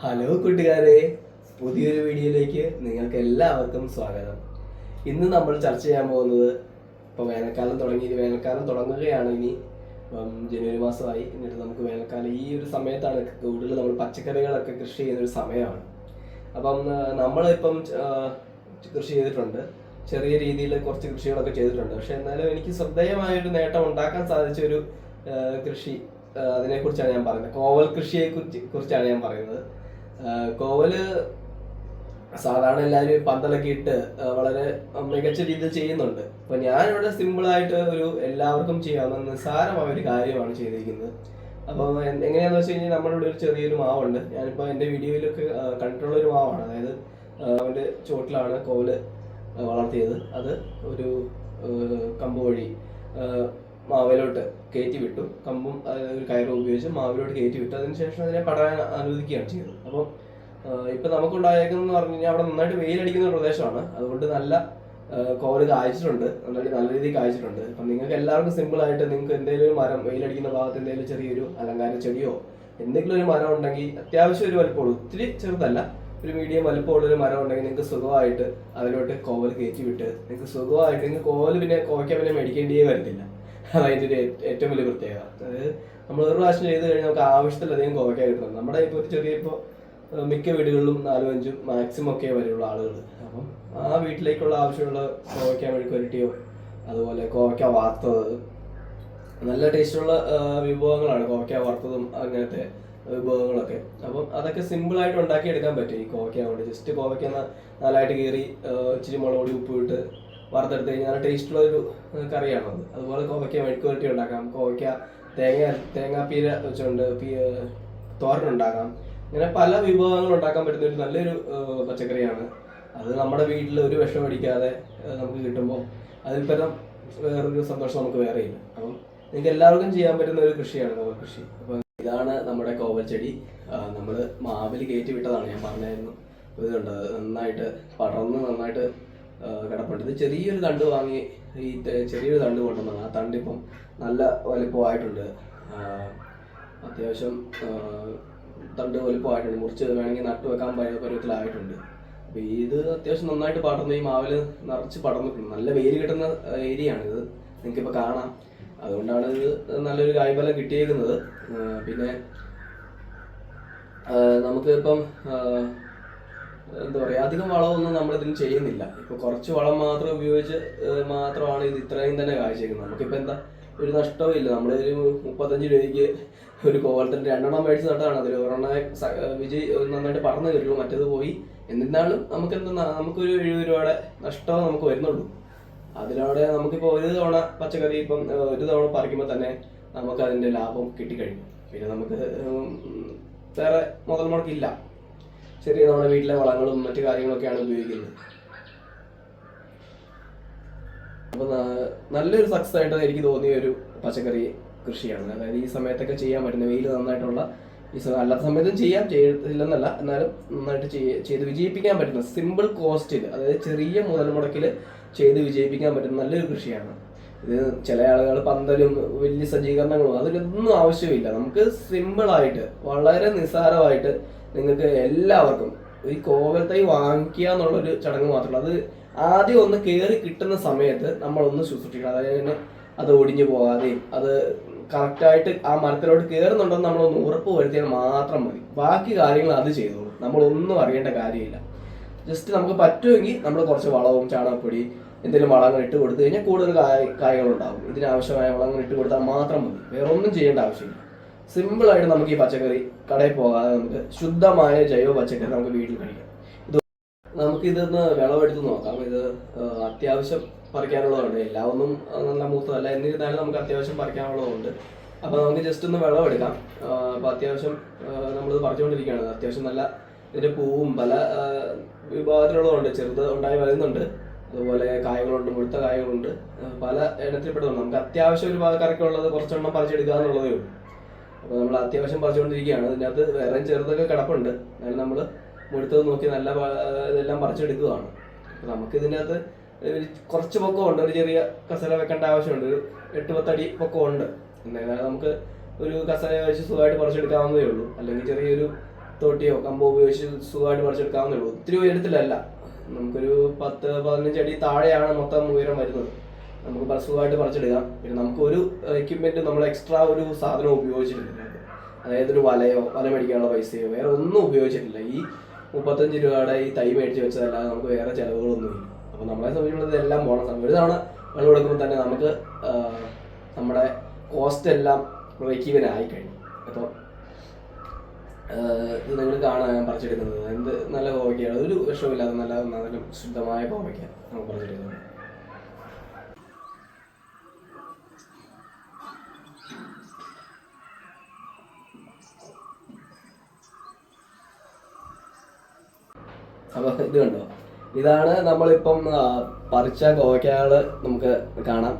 Hello കൂട്ടുകാരെ, പുതിയൊരു വീഡിയോയിലേക്ക് നിങ്ങൾക്ക് എല്ലാവർക്കും സ്വാഗതം. ഇന്ന് നമ്മൾ ചർച്ച ചെയ്യാൻ പോകുന്നത്, ഇപ്പോൾ വേനൽക്കാലം തുടങ്ങുകയാണ്. ഇനി ജനുവരി മാസമായി. എന്നിട്ട് നമുക്ക് വേനൽക്കാലം ഈ ഒരു സമയത്താണ് കൂടുതൽ നമ്മൾ പച്ചക്കറികളൊക്കെ കൃഷി ചെയ്യുന്നൊരു സമയമാണ്. അപ്പം നമ്മളിപ്പം കൃഷി ചെയ്തിട്ടുണ്ട്, ചെറിയ രീതിയിൽ കുറച്ച് കൃഷികളൊക്കെ ചെയ്തിട്ടുണ്ട്. പക്ഷെ എന്നാലും എനിക്ക് ശ്രദ്ധേയമായൊരു നേട്ടം ഉണ്ടാക്കാൻ സാധിച്ച ഒരു കൃഷി, അതിനെക്കുറിച്ചാണ് ഞാൻ പറയുന്നത്. കോവൽ കുറിച്ചാണ് ഞാൻ പറയുന്നത്. കോവല് സാധാരണ എല്ലാവരും പന്തലൊക്കെ ഇട്ട് വളരെ മികച്ച രീതിയിൽ ചെയ്യുന്നുണ്ട്. അപ്പൊ ഞാനിവിടെ സിമ്പിളായിട്ട് എല്ലാവർക്കും ചെയ്യാവുന്ന നിസ്സാരമായ ഒരു കാര്യമാണ് ചെയ്തിരിക്കുന്നത്. അപ്പോൾ എങ്ങനെയാണെന്ന് വെച്ച് കഴിഞ്ഞാൽ, നമ്മളിവിടെ ഒരു ചെറിയൊരു മാവുണ്ട്. ഞാനിപ്പോൾ എൻ്റെ വീഡിയോയിലൊക്കെ കണ്ടിട്ടുള്ള ഒരു മാവാണ്. അതായത് അവൻ്റെ ചോട്ടിലാണ് കോവല് വളർത്തിയത്. അത് ഒരു കമ്പ് വഴി മാവിലോട്ട് കയറ്റി വിട്ടു. കമ്പും ഒരു കയറും ഉപയോഗിച്ച് മാവിലോട്ട് കയറ്റി വിട്ടു. അതിനുശേഷം അതിനെ പടരാൻ അനുവദിക്കുകയാണ് ചെയ്തത്. അപ്പം ഇപ്പം നമുക്കുണ്ടായേക്കുന്നതെന്ന് പറഞ്ഞു കഴിഞ്ഞാൽ, അവിടെ നന്നായിട്ട് വെയിലടിക്കുന്ന ഒരു പ്രദേശമാണ്. അതുകൊണ്ട് നല്ല കോവല് കായ്ച്ചിട്ടുണ്ട്, നല്ല രീതിയിൽ കായ്ച്ചിട്ടുണ്ട്. അപ്പം നിങ്ങൾക്ക് എല്ലാവർക്കും സിമ്പിളായിട്ട് നിങ്ങൾക്ക് എന്തെങ്കിലും ഒരു മരം, വെയിലടിക്കുന്ന ഭാഗത്ത് എന്തെങ്കിലും ചെറിയൊരു അലങ്കാര ചെടിയോ എന്തെങ്കിലും ഒരു മരം ഉണ്ടെങ്കിൽ, അത്യാവശ്യം ഒരു വലുപ്പമുള്ളൂ, ഒത്തിരി ചെറുതല്ല, ഒരു മീഡിയം വലുപ്പമുള്ളൊരു മരം ഉണ്ടെങ്കിൽ നിങ്ങൾക്ക് സുഖമായിട്ട് അതിലോട്ട് കോവൽ കയറ്റി വിട്ട് നിങ്ങൾക്ക് സുഖമായിട്ട് കോവൽ കോവയ്ക്കാൻ മേടിക്കേണ്ടിയേ വരത്തില്ല. അതതിൻ്റെ ഒരു ഏറ്റവും വലിയ പ്രത്യേകത. അതായത് നമ്മൾ ഒരു പ്രാവശ്യം ചെയ്ത് കഴിഞ്ഞാൽ നമുക്ക് ആവശ്യത്തിലധികം കോവയ്ക്കാൻ കിട്ടുന്നത്. നമ്മുടെ ഇപ്പോൾ ഒരു ചെറിയ മിക്ക വീടുകളിലും 4-5 മാക്സിമം ഒക്കെ വരെയുള്ള ആളുകൾ. അപ്പം ആ വീട്ടിലേക്കുള്ള ആവശ്യമുള്ള കോവയ്ക്ക മെഴുക്കുവരട്ടിയോ അതുപോലെ കോവയ്ക്ക വറുത്തത്, നല്ല ടേസ്റ്റുള്ള വിഭവങ്ങളാണ് കോവയ്ക്ക വറുത്തതും അങ്ങനത്തെ വിഭവങ്ങളൊക്കെ. അപ്പം അതൊക്കെ സിമ്പിളായിട്ട് ഉണ്ടാക്കിയെടുക്കാൻ പറ്റും ഈ കോവയ്ക്ക കൊണ്ട്. ജസ്റ്റ് കോവയ്ക്ക നല്ലതായിട്ട് കീറി ഇച്ചിരി മുളക് പൊടി ഉപ്പ് ഇട്ട് വറുത്തെടുത്ത് കഴിഞ്ഞാൽ നല്ല ടേസ്റ്റുള്ള ഒരു കറിയാണത്. അതുപോലെ കോവയ്ക്ക മെഴുക്കുവരട്ടി ഉണ്ടാക്കാം, കോവയ്ക്ക തേങ്ങാപ്പീര വെച്ചുകൊണ്ട് തോരനുണ്ടാക്കാം. ഇങ്ങനെ പല വിഭവങ്ങൾ ഉണ്ടാക്കാൻ പറ്റുന്ന ഒരു നല്ലൊരു പച്ചക്കറിയാണ്. അത് നമ്മുടെ വീട്ടിൽ ഒരു വിഷം അടിക്കാതെ നമുക്ക് കിട്ടുമ്പോൾ അതിൽ പരം വേറൊരു സന്തോഷം നമുക്ക് വേറെ ഇല്ല. അപ്പം നിങ്ങൾക്ക് എല്ലാവർക്കും ചെയ്യാൻ പറ്റുന്ന ഒരു കൃഷിയാണ് കോവൽ കൃഷി. അപ്പം ഇതാണ് നമ്മുടെ കോവൽ ചെടി. നമ്മൾ മാവിൽ കയറ്റി വിട്ടതാണ്, ഞാൻ പറഞ്ഞായിരുന്നു. ഇതുണ്ട്, നന്നായിട്ട് പടർന്ന് നന്നായിട്ട് കിടപ്പുണ്ട്. ഇത് ചെറിയൊരു തണ്ട് വാങ്ങി ചെറിയൊരു തണ്ട് കൊണ്ടുവന്നാണ്. ആ തണ്ട് ഇപ്പം നല്ല വലിപ്പമായിട്ടുണ്ട്, അത്യാവശ്യം തണ്ട് വലിപ്പമായിട്ടുണ്ട്. മുറിച്ച് വേണമെങ്കിൽ നട്ടു വെക്കാൻ പരുവത്തിലായിട്ടുണ്ട്. അപ്പോൾ ഇത് അത്യാവശ്യം നന്നായിട്ട് പടർന്ന് ഈ മാവിൽ നിറച്ച് പടർന്നിട്ടുണ്ട്. നല്ല വെയിൽ കിട്ടുന്ന ഏരിയയാണിത്, നിങ്ങൾക്കിപ്പോൾ കാണാം. അതുകൊണ്ടാണ് ഇത് നല്ലൊരു കായ്ഫലം കിട്ടിയേക്കുന്നത്. പിന്നെ നമുക്ക് ഇപ്പം എന്താ പറയുക, അധികം വളമൊന്നും നമ്മളിതിന് ചെയ്യുന്നില്ല. ഇപ്പോൾ കുറച്ച് വളം മാത്രം ഉപയോഗിച്ച് മാത്രമാണ് ഇത് ഇത്രയും തന്നെ കാഴ്ചയ്ക്കുന്നത്. നമുക്കിപ്പോൾ എന്താ ഒരു നഷ്ടവും ഇല്ല. നമ്മളൊരു 35 രൂപയ്ക്ക് ഒരു കോവലത്തിൻ്റെ 2 മേടിച്ച് നട്ടതാണ്. അതിൽ ഒരെണ്ണം നന്നായിട്ട് പറന്ന് കയറുള്ളൂ, മറ്റേത് പോയി. എന്നിരുന്നാലും നമുക്കൊരു 70 രൂപയുടെ നഷ്ടമേ നമുക്ക് വരുന്നുള്ളൂ. അതിലൂടെ നമുക്കിപ്പോൾ ഒരു തവണ പച്ചക്കറി ഇപ്പം ഒരു തവണ പറിക്കുമ്പോൾ തന്നെ നമുക്ക് അതിൻ്റെ ലാഭം കിട്ടിക്കഴിഞ്ഞു. പിന്നെ നമുക്ക് വേറെ മുതൽ മുടക്കില്ല. ചെറിയ നമ്മുടെ വീട്ടിലെ വളങ്ങളും മറ്റു കാര്യങ്ങളൊക്കെയാണ് ഉപയോഗിക്കുന്നത്. അപ്പോൾ നല്ലൊരു സക്സസ് ആയിട്ട് എനിക്ക് തോന്നിയ ഒരു പച്ചക്കറി കൃഷിയാണ്. അതായത് ഈ സമയത്തൊക്കെ ചെയ്യാൻ പറ്റുന്ന, വെയിൽ നന്നായിട്ടുള്ള അല്ലാത്ത സമയത്തും ചെയ്യില്ലെന്നല്ല, എന്നാലും നന്നായിട്ട് ചെയ്ത് വിജയിപ്പിക്കാൻ പറ്റുന്ന, സിമ്പിൾ കോസ്റ്റിൽ, അതായത് ചെറിയ മുതൽ മുടക്കിൽ ചെയ്ത് വിജയിപ്പിക്കാൻ പറ്റുന്ന നല്ലൊരു കൃഷിയാണ് ഇത്. ചില ആളുകൾ പന്തലും വലിയ സജ്ജീകരണങ്ങളും അതിലൊന്നും ആവശ്യമില്ല. നമുക്ക് സിമ്പിളായിട്ട് വളരെ നിസ്സാരമായിട്ട് നിങ്ങൾക്ക് എല്ലാവർക്കും ഈ കോവൽ തൈ വാങ്ങിക്കുക എന്നുള്ളൊരു ചടങ്ങ് മാത്രമല്ല. അത് ആദ്യം ഒന്ന് കയറി കിട്ടുന്ന സമയത്ത് നമ്മളൊന്ന് ശുശ്രൂഷിക്കണം. അതായത് അത് ഒടിഞ്ഞു പോകാതെയും അത് കറക്റ്റായിട്ട് ആ മരത്തിലോട്ട് കയറുന്നുണ്ടെന്ന് നമ്മളൊന്ന് ഉറപ്പ് വരുത്തിയാൽ മാത്രം മതി. ബാക്കി കാര്യങ്ങൾ അത് ചെയ്തോളൂ, നമ്മളൊന്നും അറിയേണ്ട കാര്യമില്ല. ജസ്റ്റ് നമുക്ക് പറ്റുമെങ്കിൽ നമ്മൾ കുറച്ച് വളവും ചാണകപ്പൊടി എന്തെങ്കിലും വളങ്ങൾ ഇട്ട് കൊടുത്തു കഴിഞ്ഞാൽ കൂടുതൽ കായ്കളുണ്ടാകും. ഇതിനാവശ്യമായ വളങ്ങൾ ഇട്ട് കൊടുത്താൽ മാത്രം മതി, വേറെ ഒന്നും ചെയ്യേണ്ട ആവശ്യമില്ല. സിമ്പിളായിട്ട് നമുക്ക് ഈ പച്ചക്കറി കടയിൽ പോകാതെ നമുക്ക് ശുദ്ധമായ ജൈവ പച്ചക്കറി നമുക്ക് വീട്ടിൽ കഴിക്കാം. നമുക്കിതൊന്ന് വിളവെടുത്ത് നോക്കാം. ഇത് അത്യാവശ്യം പറിക്കാനുള്ളതുണ്ട്. എല്ലാം ഒന്നും നല്ല മൂത്തതല്ല, എന്നിരുന്നാലും നമുക്ക് അത്യാവശ്യം പറിക്കാനുള്ളതുണ്ട്. അപ്പോൾ നമുക്ക് ജസ്റ്റ് ഒന്ന് വിളവെടുക്കാം. അപ്പോൾ അത്യാവശ്യം നമ്മളിത് പറിച്ചുകൊണ്ടിരിക്കുകയാണ്. അത്യാവശ്യം നല്ല ഇതിൻ്റെ പൂവും പല വിഭാഗത്തിലുള്ളതുണ്ട്. ചെറുത് ഉണ്ടായി വരുന്നുണ്ട്, അതുപോലെ കായകളുണ്ട്, മുഴുത്ത കായകളുണ്ട്, പല ഇനത്തിൽപ്പെട്ടതുണ്ട്. നമുക്ക് അത്യാവശ്യം ഒരു കറിക്കുള്ളത് കുറച്ചെണ്ണം പറിച്ചെടുക്കുക എന്നുള്ളതേ ഉള്ളൂ. അപ്പോൾ നമ്മൾ അത്യാവശ്യം പറിച്ചുകൊണ്ടിരിക്കുകയാണ്. ഇതിനകത്ത് വേറെ ചെറുതൊക്കെ കിടപ്പുണ്ട്, എന്നാലും നമ്മൾ മുഴുത്തത് നോക്കി നല്ല ഇതെല്ലാം പറിച്ചെടുക്കുകയാണ്. അപ്പോൾ നമുക്ക് ഇതിനകത്ത് കുറച്ച് പൊക്കമുണ്ട്, ഒരു ചെറിയ കസല വെക്കേണ്ട ആവശ്യമുണ്ട്. ഒരു 8-10 അടി പൊക്കമുണ്ട്. എന്നാലും നമുക്ക് ഒരു കസല വെച്ച് സുഖമായിട്ട് പറിച്ചെടുക്കാവുന്നതേ ഉള്ളൂ. അല്ലെങ്കിൽ ചെറിയൊരു തോട്ടിയോ കമ്പോ ഉപയോഗിച്ച് സുഖമായിട്ട് പറിച്ചെടുക്കാവുന്നേ ഉള്ളൂ. ഒത്തിരി ഉയരത്തിലല്ല, നമുക്കൊരു 10-15 അടി താഴെയാണ് മൊത്തം ഉയരം വരുന്നത്. നമുക്ക് സുഖമായിട്ട് പറിച്ചെടുക്കാം. പിന്നെ നമുക്കൊരു എക്യുപ്മെന്റ് നമ്മൾ എക്സ്ട്രാ ഒരു സാധനം ഉപയോഗിച്ചിട്ടില്ല. അതായത് ഒരു വല മേടിക്കാനുള്ള പൈസയോ വേറെ ഒന്നും ഉപയോഗിച്ചിട്ടില്ല. ഈ 35 രൂപയുടെ ഈ തൈ മേടിച്ച് വെച്ചതല്ലാതെ നമുക്ക് വേറെ ചിലവുകളൊന്നുമില്ല. അപ്പോൾ നമ്മളെ സംബന്ധിച്ചുള്ളത് എല്ലാം ബോണസാണ്. ഒരു തവണ വെള്ളം കൊടുക്കുമ്പോൾ തന്നെ നമുക്ക് നമ്മുടെ കോസ്റ്റ് എല്ലാം ബ്രേക്ക് ഈവൻ ആയി കഴിഞ്ഞു. അപ്പോൾ ഇത് നിങ്ങൾ കാണാൻ ഞാൻ പറിച്ചെടുക്കുന്നത് എന്ത് നല്ല കോവയ്ക്കാണ്, ഒരു വിഷമില്ലാതെ നല്ല ശുദ്ധമായ കോവയ്ക്ക നമുക്ക് പറിച്ചെടുക്കുന്നത്. അപ്പോൾ ഇത് കണ്ടോ, ഇതാണ് നമ്മളിപ്പം പറിച്ച കോവയ്ക്കകള്. നമുക്ക് കാണാം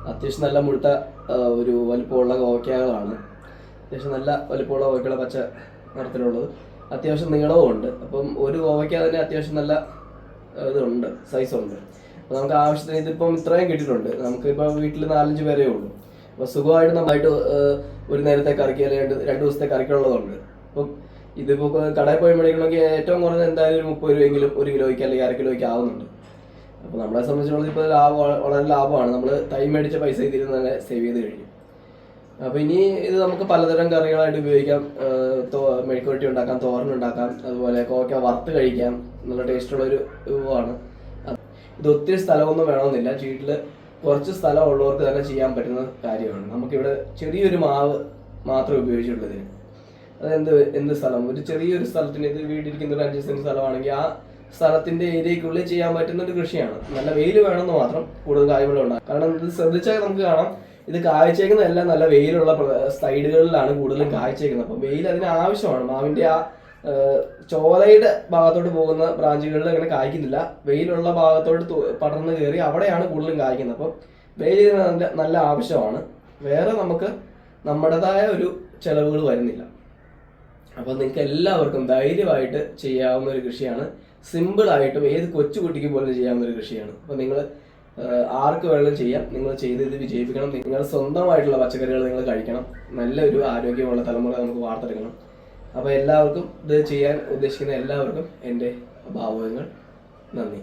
അത്യാവശ്യം നല്ല മുഴുത്ത ഒരു വലിപ്പമുള്ള കോവയ്ക്കകളാണ്. അത്യാവശ്യം നല്ല വലിപ്പമുള്ള കോവയ്ക്കള, പച്ച നിറത്തിലുള്ളത്, അത്യാവശ്യം നീളവും ഉണ്ട്. അപ്പം ഒരു കോവയ്ക്ക തന്നെ അത്യാവശ്യം നല്ല ഇതുണ്ട്, സൈസുണ്ട്. അപ്പോൾ നമുക്ക് ആവശ്യത്തിന് ഇതിപ്പം ഇത്രയും കിട്ടിയിട്ടുണ്ട്. നമുക്കിപ്പോൾ വീട്ടിൽ 4-5 പേരേ ഉള്ളൂ. അപ്പോൾ സുഖമായിട്ട് നന്നായിട്ട് ഒരു നേരത്തെ കറിക്ക് അല്ലെങ്കിൽ 2 ദിവസത്തെ കറിക്കുള്ളതുണ്ട്. അപ്പം ഇതിപ്പോൾ കടയിൽ പോയി മേടിക്കണമെങ്കിൽ ഏറ്റവും കുറഞ്ഞ എന്തായാലും ഒരു 30 രൂപയെങ്കിലും 1 കിലോയ്ക്ക് അല്ലെങ്കിൽ 1/2 കിലോയ്ക്ക് ആവുന്നുണ്ട്. അപ്പോൾ നമ്മളെ സംബന്ധിച്ചുള്ളത് ഇപ്പോൾ വളരെ ലാഭമാണ്. നമ്മൾ തൈ മേടിച്ച പൈസ ഇതിൽ തന്നെ സേവ് ചെയ്ത് കഴിഞ്ഞു. അപ്പോൾ ഇനി ഇത് നമുക്ക് പലതരം കറികളായിട്ട് ഉപയോഗിക്കാം. മെഴുക്കുവരട്ടി ഉണ്ടാക്കാം, തോരനുണ്ടാക്കാം, അതുപോലെ കോവയ്ക്ക വറുത്ത് കഴിക്കാം. നല്ല ടേസ്റ്റുള്ളൊരു വിഭവമാണ്. ഇത് ഒത്തിരി സ്ഥലമൊന്നും വേണമെന്നില്ല, വീട്ടിൽ കുറച്ച് സ്ഥലം ഉള്ളവർക്ക് തന്നെ ചെയ്യാൻ പറ്റുന്ന കാര്യമാണ്. നമുക്കിവിടെ ചെറിയൊരു മാവ് മാത്രമേ ഉപയോഗിച്ചുള്ളൂ ഇതിന്. എന്ത് സ്ഥലം, ഒരു ചെറിയൊരു സ്ഥലത്തിന്, ഇത് വീടിരിക്കുന്ന ഒരു 5 സെന്റ് സ്ഥലമാണെങ്കിൽ ആ സ്ഥലത്തിന്റെ ഏരിയക്കുള്ളിൽ ചെയ്യാൻ പറ്റുന്ന ഒരു കൃഷിയാണ്. നല്ല വെയിൽ വേണമെന്ന് മാത്രം, കൂടുതൽ കായ്ഫലം ഉണ്ടാകും. കാരണം ഇത് ശ്രദ്ധിച്ചാൽ നമുക്ക് കാണാം, ഇത് കായ്ച്ചേക്കുന്നതെല്ലാം നല്ല വെയിലുള്ള സൈഡുകളിലാണ് കൂടുതലും കായ്ച്ചേക്കുന്നത്. അപ്പോൾ വെയിൽ അതിന് ആവശ്യമാണ്. മാവിന്റെ ആ ചോലയുടെ ഭാഗത്തോട്ട് പോകുന്ന ബ്രാഞ്ചുകളിൽ അങ്ങനെ കായ്ക്കുന്നില്ല, വെയിലുള്ള ഭാഗത്തോട്ട് പടർന്ന് കയറി അവിടെയാണ് കൂടുതലും കായ്ക്കുന്നത്. അപ്പം വെയിൽ നല്ല ആവശ്യമാണ്. വേറെ നമുക്ക് നമ്മുടേതായ ഒരു ചെലവുകൾ വരുന്നില്ല. അപ്പോൾ നിങ്ങൾക്ക് എല്ലാവർക്കും ധൈര്യമായിട്ട് ചെയ്യാവുന്ന ഒരു കൃഷിയാണ്. സിമ്പിളായിട്ടും ഏത് കൊച്ചുകുട്ടിക്ക് പോലും ചെയ്യാവുന്ന ഒരു കൃഷിയാണ്. അപ്പോൾ നിങ്ങൾ ആർക്ക് വേണമെങ്കിലും ചെയ്യാം. നിങ്ങൾ ചെയ്ത് ഇത് വിജയിപ്പിക്കണം. നിങ്ങൾ സ്വന്തമായിട്ടുള്ള പച്ചക്കറികൾ നിങ്ങൾ കഴിക്കണം. നല്ലൊരു ആരോഗ്യമുള്ള തലമുറ നമുക്ക് വാർത്തെടുക്കണം. അപ്പോൾ എല്ലാവർക്കും ഇത് ചെയ്യാൻ ഉദ്ദേശിക്കുന്ന എല്ലാവർക്കും എൻ്റെ ഭാവുകങ്ങൾ. നന്ദി.